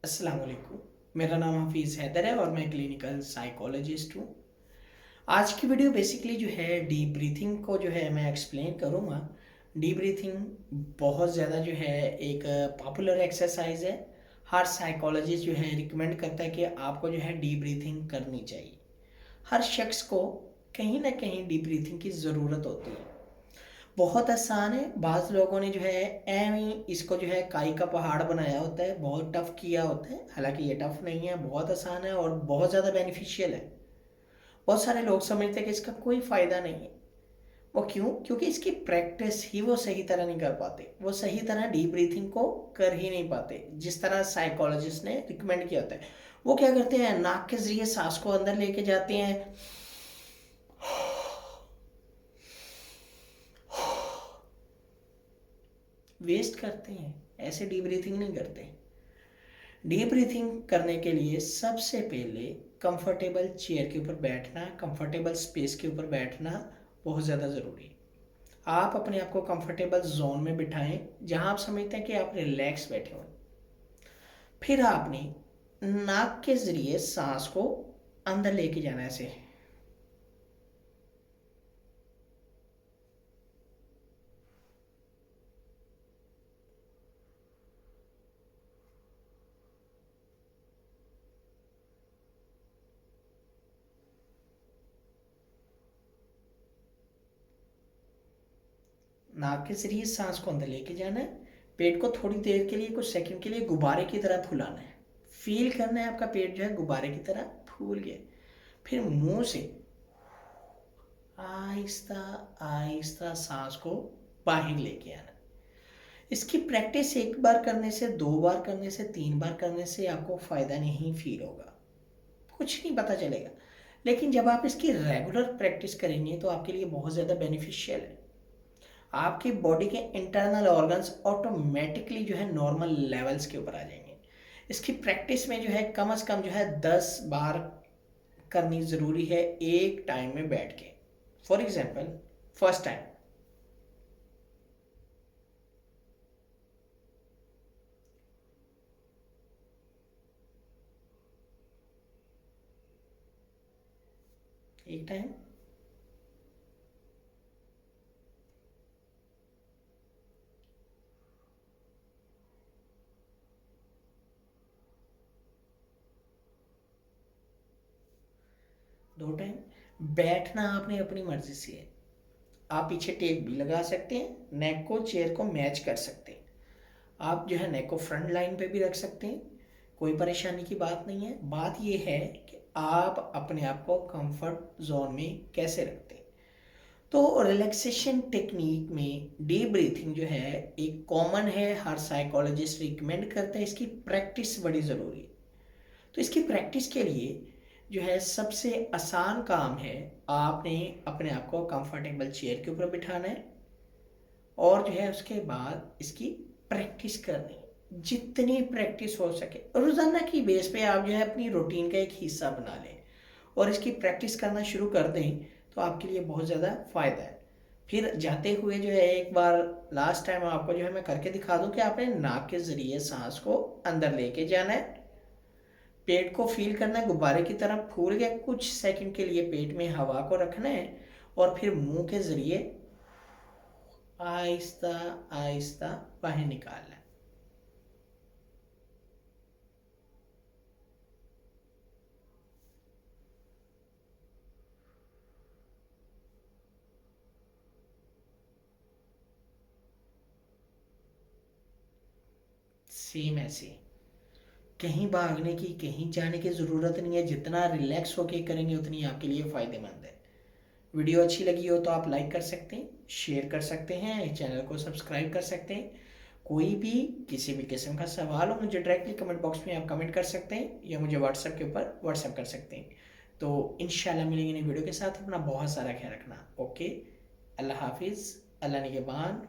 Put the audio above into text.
अस्सलाम वालेकुम। मेरा नाम हफीज़ हैदर है और मैं क्लिनिकल साइकोलॉजिस्ट हूँ। आज की वीडियो बेसिकली जो है डीप ब्रीथिंग को जो है मैं एक्सप्लेन करूँगा। डीप ब्रीथिंग बहुत ज़्यादा जो है एक पॉपुलर एक्सरसाइज है। हर साइकोलॉजिस्ट जो है रिकमेंड करता है कि आपको जो है डीप ब्रीथिंग करनी चाहिए। हर शख्स को कहीं ना कहीं डीप ब्रीथिंग की ज़रूरत होती है। बहुत आसान है। बाज़ लोगों ने जो है एम ही इसको जो है काई का पहाड़ बनाया होता है, बहुत टफ किया होता है। हालांकि ये टफ नहीं है, बहुत आसान है और बहुत ज़्यादा बेनिफिशियल है। बहुत सारे लोग समझते हैं कि इसका कोई फ़ायदा नहीं है। वो क्यों? क्योंकि इसकी प्रैक्टिस ही वो सही तरह नहीं कर पाते। वो सही तरह डीप ब्रीथिंग को कर ही नहीं पाते जिस तरह साइकोलॉजिस्ट ने रिकमेंड किया होता है। वो क्या करते हैं, नाक के जरिए सांस को अंदर लेके जाते हैं, वेस्ट करते हैं। ऐसे डीप ब्रीथिंग नहीं करते। डीप ब्रीथिंग करने के लिए सबसे पहले कंफर्टेबल चेयर के ऊपर बैठना, कंफर्टेबल स्पेस के ऊपर बैठना बहुत ज़्यादा ज़रूरी है। आप अपने आप को कंफर्टेबल जोन में बिठाएं जहां आप समझते हैं कि आप रिलैक्स बैठे हो। फिर आपने नाक के ज़रिए सांस को अंदर लेके जाना है ऐसे। नाक के ज़रिए सांस को अंदर लेके जाना है। पेट को थोड़ी देर के लिए, कुछ सेकंड के लिए गुब्बारे की तरह फुलाना है। फील करना है आपका पेट जो है गुब्बारे की तरह फूल गया। फिर मुंह से आहिस्ता आहिस्ता सांस को बाहर लेके आना। इसकी प्रैक्टिस एक बार करने से, दो बार करने से, तीन बार करने से आपको फ़ायदा नहीं फील होगा, कुछ नहीं पता चलेगा। लेकिन जब आप इसकी रेगुलर प्रैक्टिस करेंगे तो आपके लिए बहुत ज़्यादा बेनिफिशियल है। आपकी बॉडी के इंटरनल ऑर्गन्स ऑटोमेटिकली जो है नॉर्मल लेवल्स के ऊपर आ जाएंगे। इसकी प्रैक्टिस में जो है कम से कम जो है 10 बार करनी ज़रूरी है एक टाइम में बैठ के। फॉर एग्जाम्पल, फर्स्ट टाइम एक टाइम, दो टाइम। बैठना आपने अपनी मर्जी से है। आप पीछे टेप भी लगा सकते हैं, नेक को चेयर को मैच कर सकते हैं। आप जो है नेक को फ्रंट लाइन पे भी रख सकते हैं, कोई परेशानी की बात नहीं है। बात यह है कि आप अपने आप को कंफर्ट जोन में कैसे रखते हैं। तो रिलैक्सेशन टेक्निक में डीप ब्रीथिंग जो है एक कॉमन है, हर साइकोलॉजिस्ट रिकमेंड करता है। इसकी प्रैक्टिस बड़ी ज़रूरी है। तो इसकी प्रैक्टिस के लिए जो है सबसे आसान काम है, आपने अपने आप को कंफर्टेबल चेयर के ऊपर बिठाना है और जो है उसके बाद इसकी प्रैक्टिस करनी है। जितनी प्रैक्टिस हो सके रोज़ाना की बेस पे आप जो है अपनी रूटीन का एक हिस्सा बना लें और इसकी प्रैक्टिस करना शुरू कर दें तो आपके लिए बहुत ज़्यादा फ़ायदा है। फिर जाते हुए जो है एक बार लास्ट टाइम आपको जो है मैं करके दिखा दूं कि आपने नाक के ज़रिए सांस को अंदर लेके जाना है, पेट को फील करना है गुब्बारे की तरह फूल गया, कुछ सेकंड के लिए पेट में हवा को रखना है और फिर मुंह के ज़रिए आहिस्ता आहिस्ता बाहर निकालना है। सेम ऐसे, कहीं भागने की, कहीं जाने की ज़रूरत नहीं है। जितना रिलैक्स होके करेंगे उतनी आपके लिए फ़ायदेमंद है। वीडियो अच्छी लगी हो तो आप लाइक कर सकते हैं, शेयर कर सकते हैं, चैनल को सब्सक्राइब कर सकते हैं। कोई भी किसी भी किस्म का सवाल हो मुझे डायरेक्टली कमेंट बॉक्स में आप कमेंट कर सकते हैं या मुझे व्हाट्सएप के ऊपर व्हाट्सएप कर सकते हैं। तो इंशाल्लाह मिलेंगे नई वीडियो के साथ। अपना बहुत सारा ख्याल रखना। ओके, अल्लाह हाफिज़, अल्लाह निगहबान।